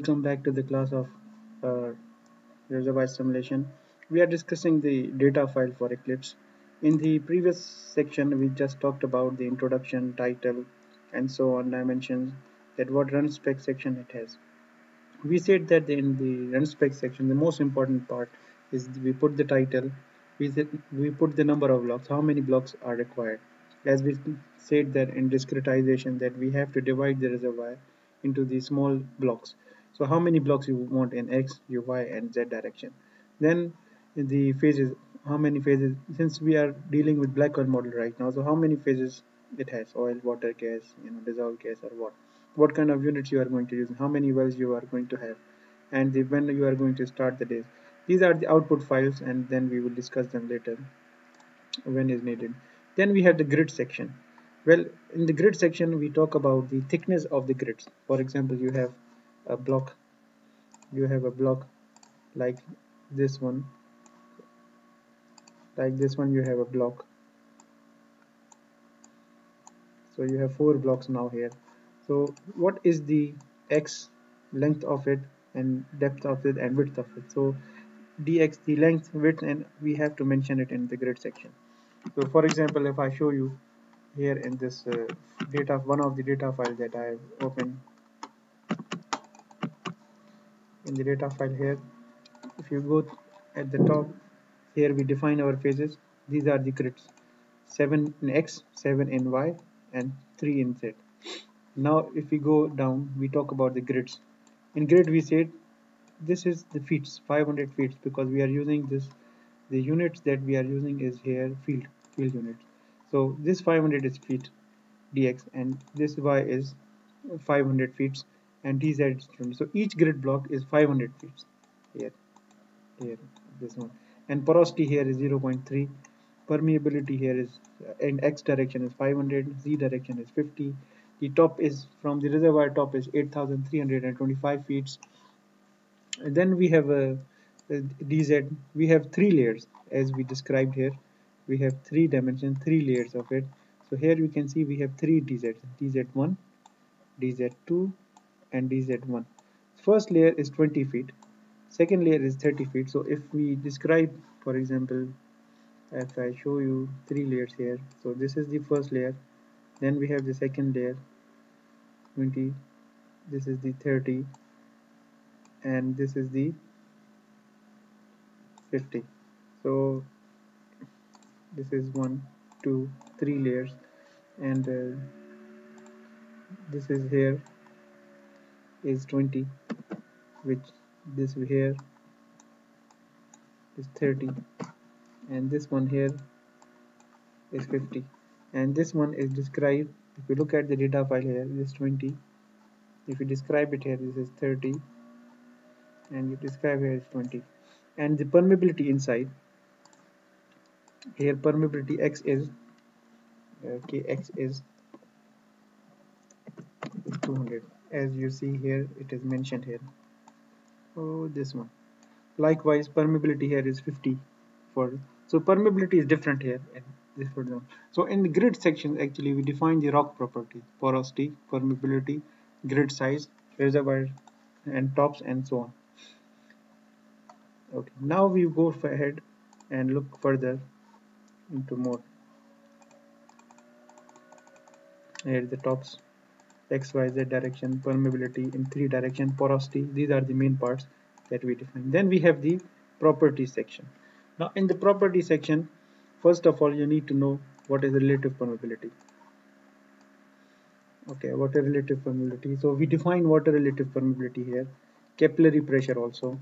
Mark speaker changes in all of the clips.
Speaker 1: welcome back to the class of uh, reservoir simulation. We are discussing the data file for Eclipse. In the previous section, we just talked about the introduction, title, and so on dimensions, that what run spec section it has. We said that in the run spec section, the most important part is we put the title, we put the number of blocks, how many blocks are required. As we said that in discretization that we have to divide the reservoir into the small blocks. So how many blocks you want in X, Y, and Z direction. Then in the phases, how many phases, since we are dealing with black hole model right now, so how many phases it has, oil, water, gas, dissolved gas, or what kind of units you are going to use, how many wells you are going to have, and when you are going to start the days. These are the output files, and then we will discuss them later when is needed. Then we have the grid section. Well, in the grid section, we talk about the thickness of the grids. For example, a block, you have a block like this one, you have a block. So you have 4 blocks now here. So what is the x length of it, and depth of it, and width of it? So dx, the length, width, and we have to mention it in the grid section. So for example, if I show you here in this data, one of the data file that I have opened in the data file here, if you go at the top here, we define our phases. These are the grids: 7 in x, 7 in y, and 3 in z. Now if we go down, we talk about the grids. In grid we said this is the feet, 500 feet, because we are using this, the units that we are using is here field units. So this 500 is feet dx, and this y is 500 feet, and dz is 20. So each grid block is 500 feet here, here, this one. And porosity here is 0.3. Permeability here is in x direction is 500, z direction is 50. The top is, from the reservoir top, is 8,325 feet. And then we have a dz. We have 3 layers as we described here. We have 3 dimensions, 3 layers of it. So here you can see we have 3 dz: dz1, dz2, and dz1. First layer is 20 feet, second layer is 30 feet. So if we describe, for example, if I show you 3 layers here, so this is the first layer, then we have the second layer 20, this is the 30, and this is the 50. So this is 1, 2, 3 layers, and this is here is 20, which this here is 30, and this one here is 50, and this one is described. If you look at the data file here, this is 20. If you describe it here, this is 30, and you describe here is 20. And the permeability inside here, permeability x is kx is 200, as you see here, it is mentioned here. Oh, this one. Likewise, permeability here is 50 for, so permeability is different here in this program. So in the grid section, actually we define the rock property: porosity, permeability, grid size, reservoir and tops, and so on. Okay, now we go ahead and look further into more. Here the tops, x, y, z direction, permeability in 3 direction, porosity. These are the main parts that we define. Then we have the property section. Now in the property section, first of all you need to know what is relative permeability. Okay, water relative permeability. So we define water relative permeability here, capillary pressure also,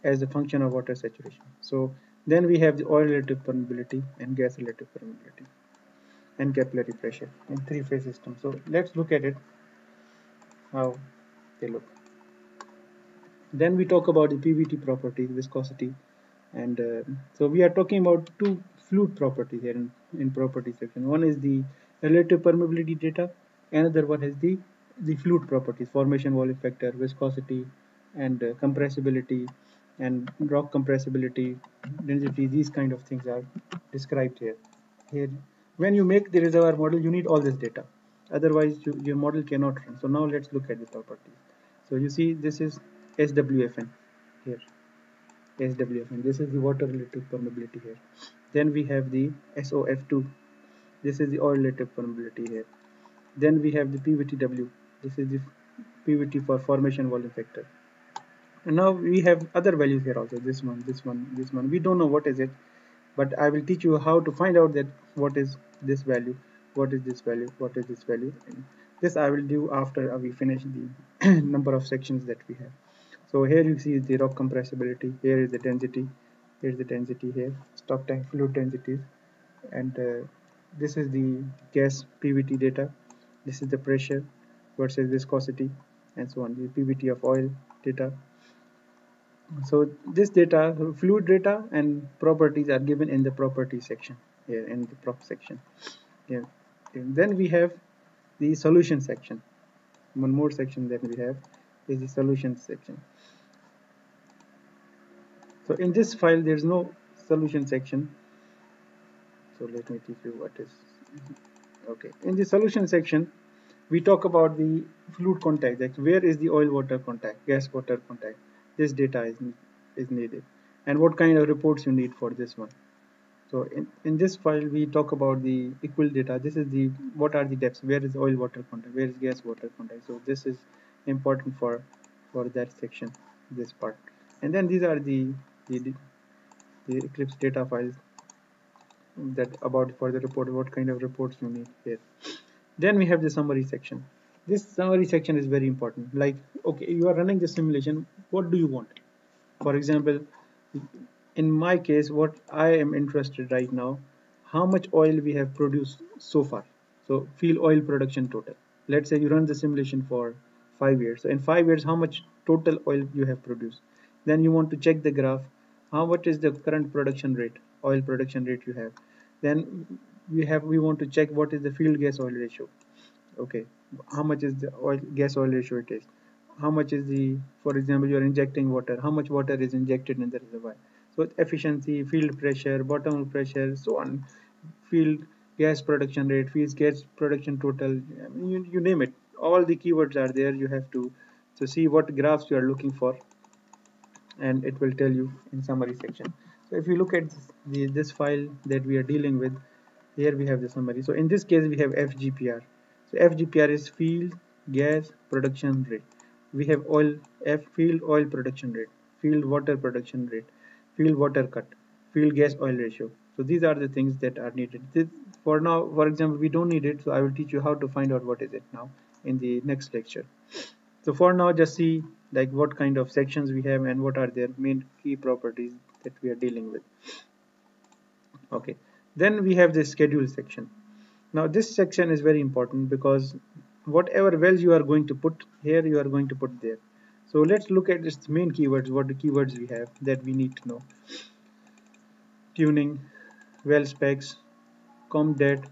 Speaker 1: as a function of water saturation. So then we have the oil relative permeability and gas relative permeability and capillary pressure in 3-phase system. So let's look at it, how they look. Then we talk about the PVT properties, viscosity, and so we are talking about 2 fluid properties here in property section. One is the relative permeability data, another one is the fluid properties: formation volume factor, viscosity, and compressibility, and rock compressibility, density. These kind of things are described here. Here, when you make the reservoir model, you need all this data, otherwise your model cannot run. So now let's look at the properties. So you see this is SWFN here, SWFN. This is the water relative permeability here. Then we have the SOF2. This is the oil relative permeability here. Then we have the PVTW. This is the PVT for formation volume factor. And now we have other values here also. This one, this one, this one. We don't know what is it, but I will teach you how to find out that what is this value, what is this value, what is this value. And this I will do after we finish the number of sections that we have. So here you see the rock compressibility. Here is the density. Here is the density here. Stop tank fluid densities, and this is the gas PVT data. This is the pressure versus viscosity, and so on. The PVT of oil data. So this data, fluid data and properties are given in the property section here in the prop section. Yeah. And then we have the solution section. One more section that we have is the solution section. So in this file there is no solution section. So let me teach you what is. Okay. In the solution section, we talk about the fluid contact, like where is the oil water contact, gas water contact. This data is needed, and what kind of reports you need for this one. So in this file we talk about the equal data. This is the what are the depths, where is oil water contact, where is gas water contact. So this is important for that section, this part. And then these are the Eclipse data files that about for the report, what kind of reports you need here. Then we have the summary section. This summary section is very important. Like, okay, you are running the simulation, what do you want? For example, in my case, what I am interested right now, how much oil we have produced so far. So field oil production total. Let's say you run the simulation for 5 years. So in 5 years, how much total oil you have produced. Then you want to check the graph. What is the current production rate, oil production rate you have. Then we want to check what is the field gas oil ratio. Okay, how much is the oil gas oil ratio it is. How much is the, for example, you are injecting water, how much water is injected in the reservoir. So efficiency, field pressure, bottom pressure, so on, field gas production rate, field gas production total, I mean, you name it, all the keywords are there. You have to see what graphs you are looking for, and it will tell you in summary section. So if you look at this file that we are dealing with, here we have the summary. So in this case we have FGPR. So FGPR is field gas production rate. We have oil field oil production rate, field water production rate, field water cut, field gas oil ratio. So these are the things that are needed. For now, for example, we don't need it, so I will teach you how to find out what is it now in the next lecture. So for now, just see like what kind of sections we have and what are their main key properties that we are dealing with. Okay, then we have the schedule section. Now this section is very important because whatever wells you are going to put here, you are going to put there. So let's look at its main keywords, what the keywords we have that we need to know. Tuning, well specs, ComDat,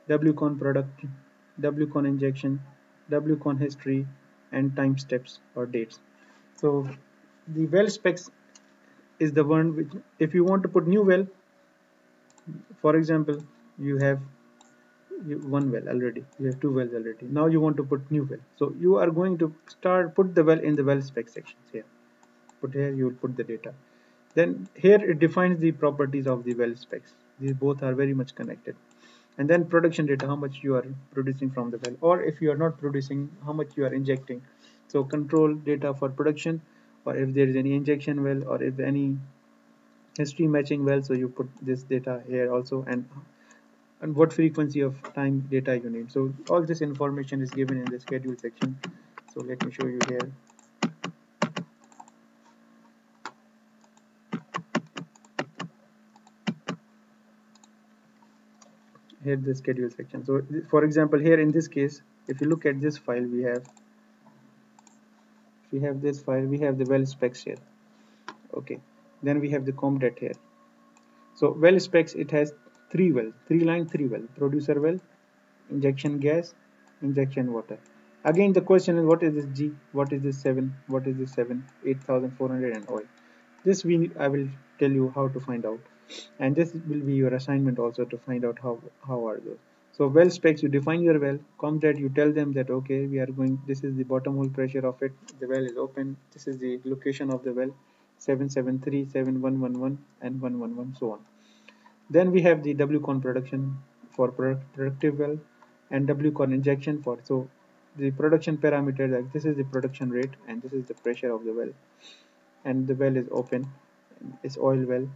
Speaker 1: WCon product, WCon injection, WCon history, and time steps or dates. So the well specs is the one which, if you want to put new well, for example, you have one well already, you have two wells already, now you want to put new well, so you are going to put the well in the well spec sections here. Put here, you will put the data. Then here it defines the properties of the well specs. These both are very much connected. And then production data, how much you are producing from the well, or if you are not producing, how much you are injecting. So control data for production, or if there is any injection well, or if any history matching well, so you put this data here also, and what frequency of time data you need. So all this information is given in the schedule section. So let me show you here. Here the schedule section. So for example, here in this case, if you look at this file, we have this file, we have the well specs here. Okay, then we have the ComDat here. So well specs, it has three wells, three well, producer well, injection gas, injection water. Again the question is, what is this G, what is this 7, what is this 7, 8400 and oil. This I will tell you how to find out, and this will be your assignment also, to find out how are those. So well specs, you define your well. Comdat, you tell them that okay, we are going. This is the bottom hole pressure of it. The well is open. This is the location of the well, 773, 7111, and 111, so on. Then we have the W con production for productive well, and W con injection for the production parameter. Like this is the production rate, and this is the pressure of the well, and the well is open. It's oil well.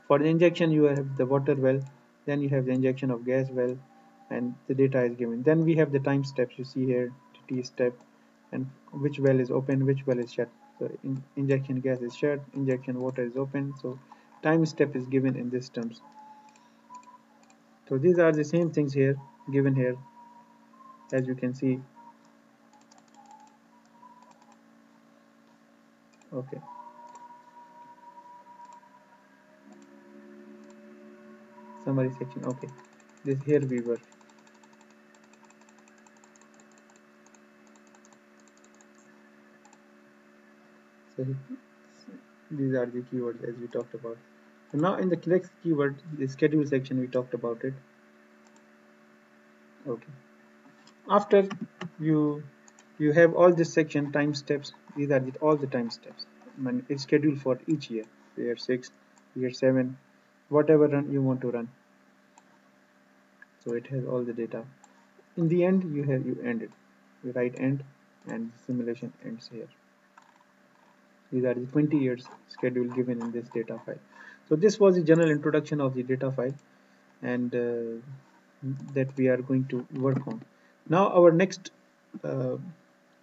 Speaker 1: For the injection, you have the water well, then you have the injection of gas well, and the data is given. Then we have the time steps you see here, the T step, and which well is open, which well is shut. So injection gas is shut, injection water is open. So time step is given in these terms. So these are the same things here, given here, as you can see. Okay, summary section. Okay, this here we were. So these are the keywords as we talked about. So now in the next keyword, the schedule section, we talked about it. Okay. After you you have all this section time steps, these are all the time steps. It's scheduled for each year, year 6, year 7, whatever run you want to run. So it has all the data. In the end, you end it. You write end, and the simulation ends here. These are the 20 years schedule given in this data file. So this was the general introduction of the data file, and that we are going to work on. Now our next uh,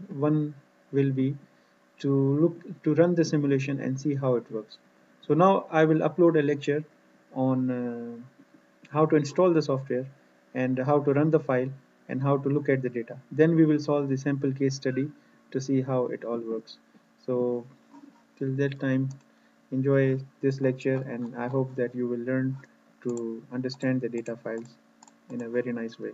Speaker 1: one will be to run the simulation and see how it works. So now I will upload a lecture on how to install the software and how to run the file and how to look at the data. Then we will solve the sample case study to see how it all works. So till that time, enjoy this lecture, and I hope that you will learn to understand the data files in a very nice way.